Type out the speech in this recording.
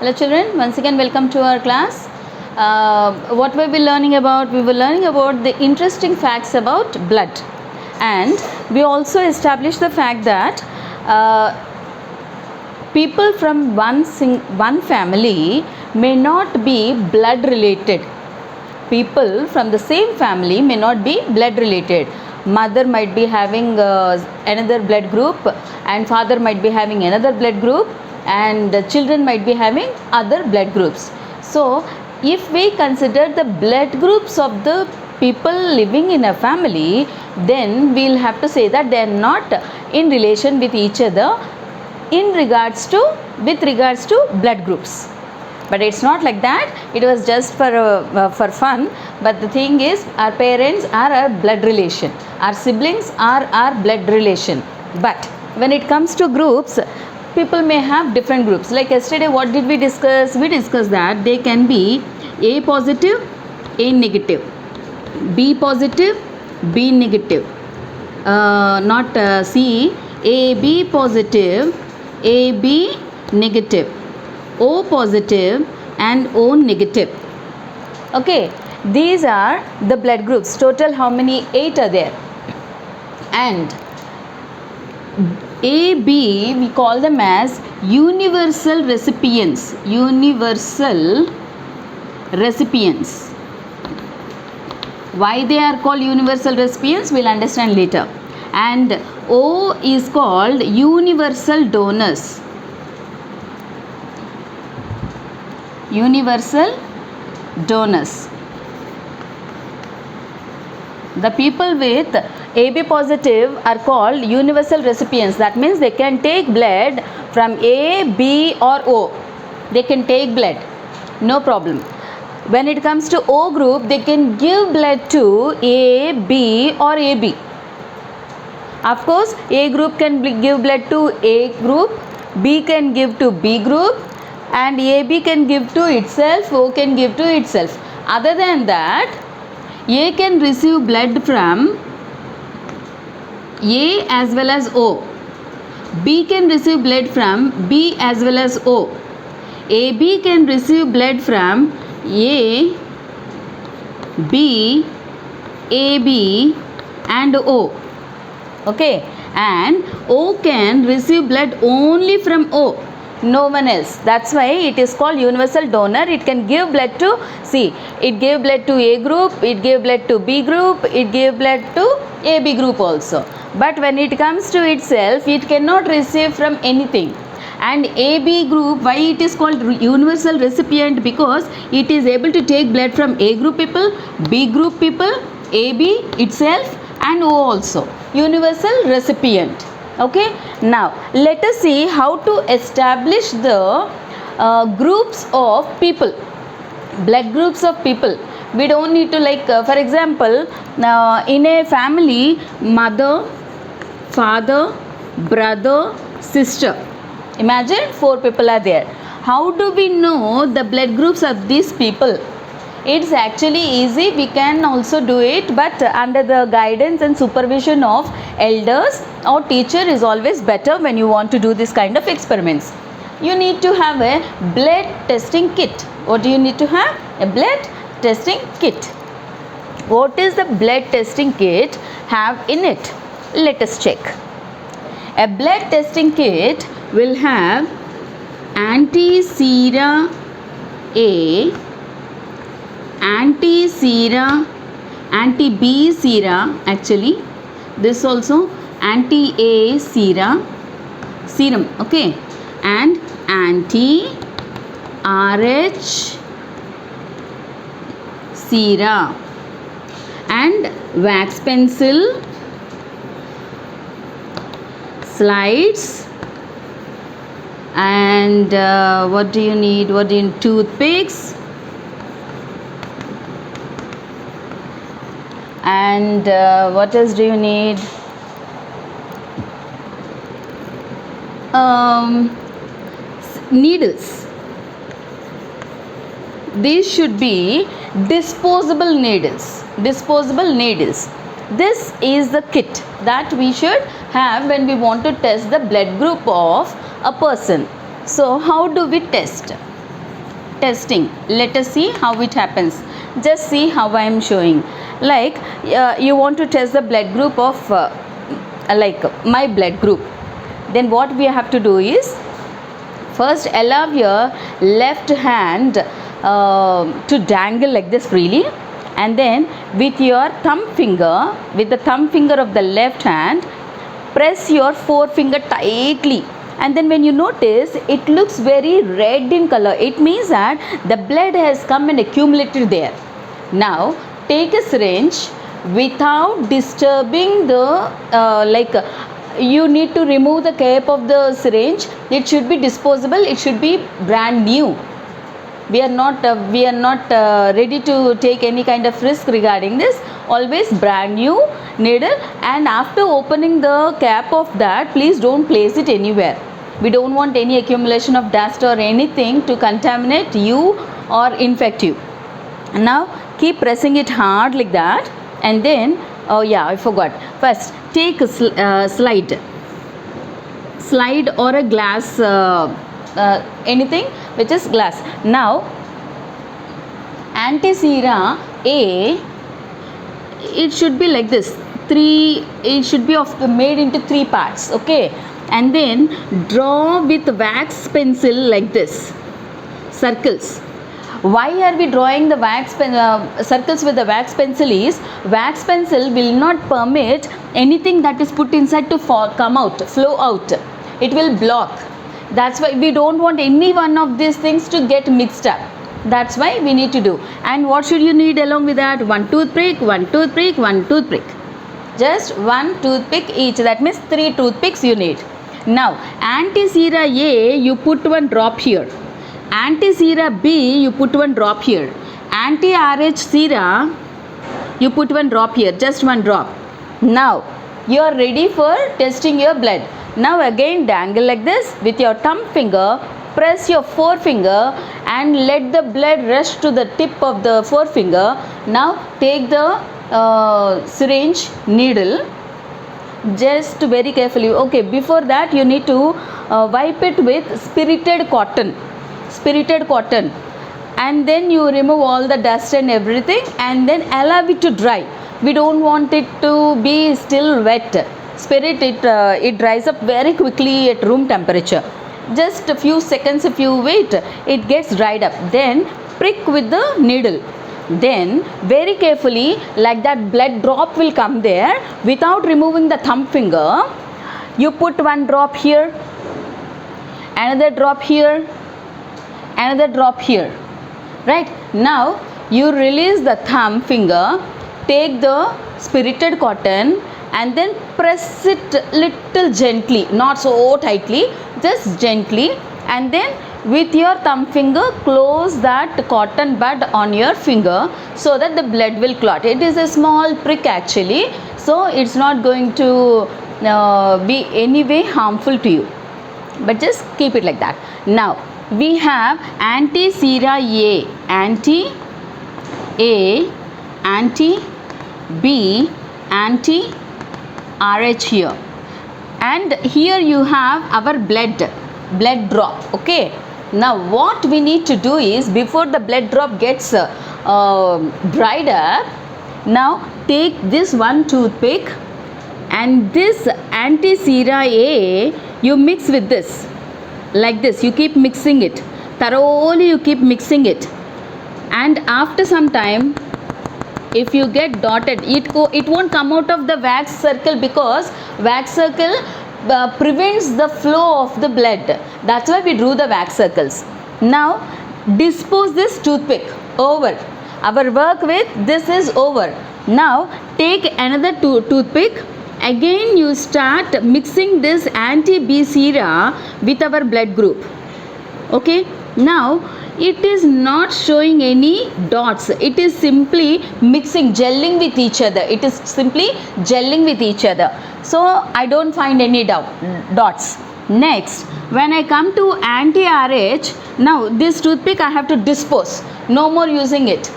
Hello children, once again welcome to our class. What we will be learning about? We were learning about the interesting facts about blood, and we also established the fact that people from one family may not be blood related. People from the same family may not be blood related. Mother might be having another blood group, and father might be having another blood group, and children might be having other blood groups. So if we consider the blood groups of the people living in a family, then we'll have to say that they are not in relation with each other with regards to blood groups. But it's not like that. It was just for fun. But the thing is, our parents are our blood relation, our siblings are our blood relation. But when it comes to groups, people may have different groups. Like yesterday, what did we discuss? We discussed that they can be A positive, A negative, B positive, B negative, not C, AB positive, AB negative, O positive and O negative. Okay, these are the blood groups. Total how many? 8 are there. And AB, we call them as universal recipients. Universal recipients. Why they are called universal recipients, we'll understand later. And O is called universal donors. Universal donors. The people with AB positive are called universal recipients. That means they can take blood from A, B or O. They can take blood, no problem. When it comes to O group, they can give blood to A, B or AB. Of course, A group can give blood to A group, B can give to B group, and AB can give to itself, O can give to itself. Other than that, A can receive blood from A as well as O. B can receive blood from B as well as O. AB can receive blood from A, B, AB and O. Okay, and O can receive blood only from O, no one else. That's why it is called universal donor. It can give blood to, see, it gave blood to A group, it gave blood to B group, it gave blood to AB group also. But when it comes to itself, it cannot receive from anything. And AB group, why it is called universal recipient? Because it is able to take blood from A group people, B group people, AB itself and O also. Universal recipient. Okay, now let us see how to establish the groups of people, blood groups of people. We don't need to, like for example, in a family, mother, father, brother, sister. Imagine 4 people are there. How do we know the blood groups of these people? It's actually easy. We can also do it, but under the guidance and supervision of elders or teacher is always better when you want to do this kind of experiments. You need to have a blood testing kit. What do you need to have? A blood testing kit. What is the blood testing kit have in it? Let us check. A blood testing kit will have anti-sera A, anti-sera, anti-B sera, actually this also anti-A sera, serum, okay, and anti-RH sera, and wax pencil, slides, and what do you need? Toothpicks, and what else do you need? Needles. These should be disposable needles. Disposable needles. This is the kit that we should have when we want to test the blood group of a person. So how do we test? testing. Let us see how it happens. Just see how I am showing. Like you want to test the blood group of like my blood group. Then what we have to do is, first allow your left hand to dangle like this freely, and then with your thumb finger, with the thumb finger of the left hand, press your forefinger tightly, and then when you notice it looks very red in color, it means that the blood has come and accumulated there. Now take a syringe without disturbing the you need to remove the cap of the syringe. It should be disposable, it should be brand new. We are not ready to take any kind of risk regarding this. Always brand new needle, and after opening the cap of that, please don't place it anywhere. We don't want any accumulation of dust or anything to contaminate you or infect you. Now keep pressing it hard like that, and then oh yeah, I forgot, first take a slide or a glass, anything which is glass. Now antisera A, it should be like this, it should be made into 3 parts, okay, and then draw with wax pencil like this, circles. Why are we drawing the circles with the wax pencil is, wax pencil will not permit anything that is put inside to come out, flow out. It will block. That's why we don't want any one of these things to get mixed up. That's why we need to do. And what should you need along with that? One toothpick, one toothpick, one toothpick. Just one toothpick each. That means 3 toothpicks you need. Now antisera A, you put 1 drop here. Antisera B, you put 1 drop here. Anti-RH sera, you put 1 drop here, just 1 drop. Now you are ready for testing your blood. Now again dangle like this with your thumb finger, press your forefinger and let the blood rush to the tip of the forefinger. Now take the syringe needle, just very carefully. Okay, before that you need to wipe it with spirited cotton, and then you remove all the dust and everything, and then allow it to dry. We don't want it to be still wet. Spirit, it dries up very quickly at room temperature. Just a few seconds if you wait, it gets dried up. Then prick with the needle. Then very carefully, like that blood drop will come there, without removing the thumb finger, you put 1 drop here, another drop here, another drop here. Right, now you release the thumb finger, take the spirited cotton and then press it little gently, not so tightly, just gently, and then with your thumb finger close that cotton bud on your finger so that the blood will clot. It is a small prick actually, so it's not going to be any way harmful to you, but just keep it like that. Now we have antisera A, anti-A, anti-B, anti-RH here, and here you have our blood drop. Okay, now what we need to do is, before the blood drop gets dried up, now take this 1 toothpick and this antisera A you mix with this, like this. You keep mixing it thoroughly, you keep mixing it, and after some time, if you get dotted, it won't come out of the wax circle, because wax circle prevents the flow of the blood. That's why we drew the wax circles. Now dispose this toothpick over. Our work with this is over. Now take another toothpick. Again you start mixing this anti-B sera with our blood group. Okay, now it is not showing any dots. It is simply mixing, gelling with each other. It is simply gelling with each other. So I don't find any dots. Next, when I come to anti-RH, now this toothpick I have to dispose. No more using it.